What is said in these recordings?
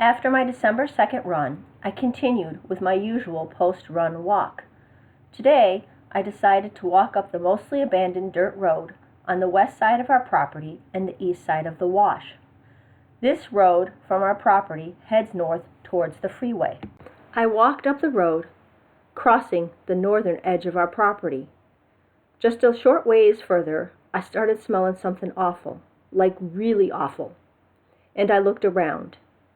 After my December 2nd run, I continued with my usual post-run walk. Today, I decided to walk up the mostly abandoned dirt road on the west side of our property and the east side of the wash. This road from our property heads north towards the freeway. I walked up the road, crossing the northern edge of our property. Just a short ways further, I started smelling something awful, like really awful, and I looked around.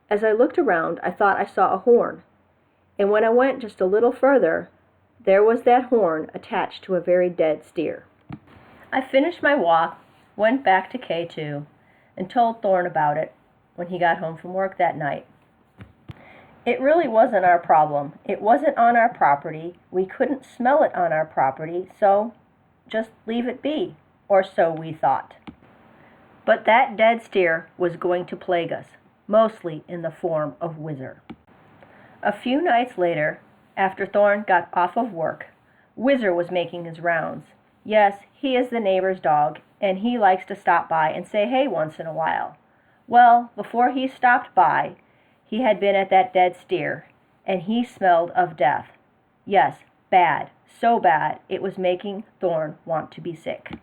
As I looked around, I thought I saw a horn, and when I went just a little further, there was that horn attached to a very dead steer. I finished my walk, went back to K2, and told Thorne about it when he got home from work that night. It really wasn't our problem. It wasn't on our property. We couldn't smell it on our property, so just leave it be, or so we thought. But that dead steer was going to plague us, mostly in the form of Whizzer. A few nights later, after Thorne got off of work, Whizzer was making his rounds. Yes, he is the neighbor's dog, and he likes to stop by and say hey once in a while. Well, before he stopped by, he had been at that dead steer, and he smelled of death. Yes, bad, so bad it was making Thorne want to be sick.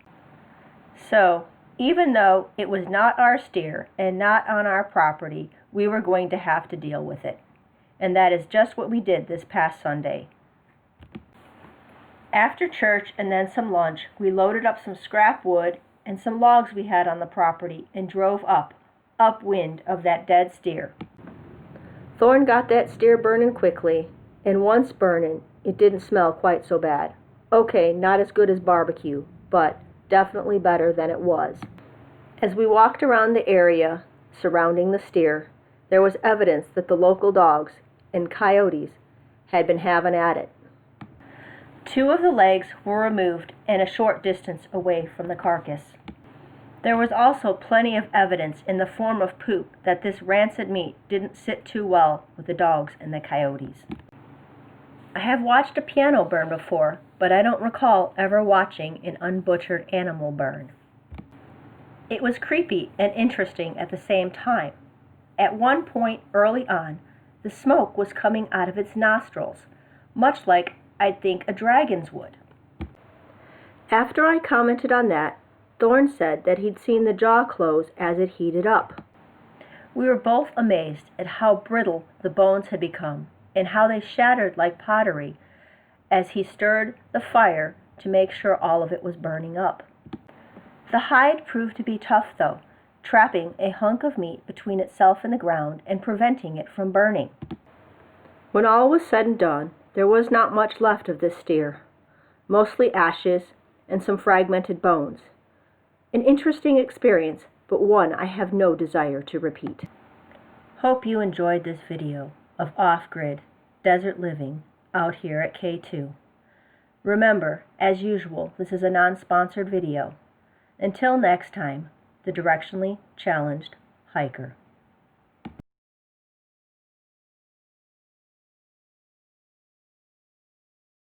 So, even though it was not our steer and not on our property, we were going to have to deal with it. And that is just what we did this past Sunday. After church and then some lunch, we loaded up some scrap wood and some logs we had on the property and drove upwind of that dead steer. Thorne got that steer burning quickly, and once burning, it didn't smell quite so bad. Okay, not as good as barbecue, but definitely better than it was. As we walked around the area surrounding the steer, there was evidence that the local dogs and coyotes had been having at it. 2 of the legs were removed and a short distance away from the carcass. There was also plenty of evidence in the form of poop that this rancid meat didn't sit too well with the dogs and the coyotes. I have watched a piano burn before, but I don't recall ever watching an unbutchered animal burn. It was creepy and interesting at the same time. At one point early on, the smoke was coming out of its nostrils, much like I'd think a dragon's would. After I commented on that, Thorne said that he'd seen the jaw close as it heated up. We were both amazed at how brittle the bones had become and how they shattered like pottery as he stirred the fire to make sure all of it was burning up. The hide proved to be tough, though, trapping a hunk of meat between itself and the ground and preventing it from burning. When all was said and done, there was not much left of this steer, mostly ashes and some fragmented bones. An interesting experience, but one I have no desire to repeat. Hope you enjoyed this video of off-grid desert living out here at K2. Remember, as usual, this is a non-sponsored video. Until next time, the directionally challenged hiker.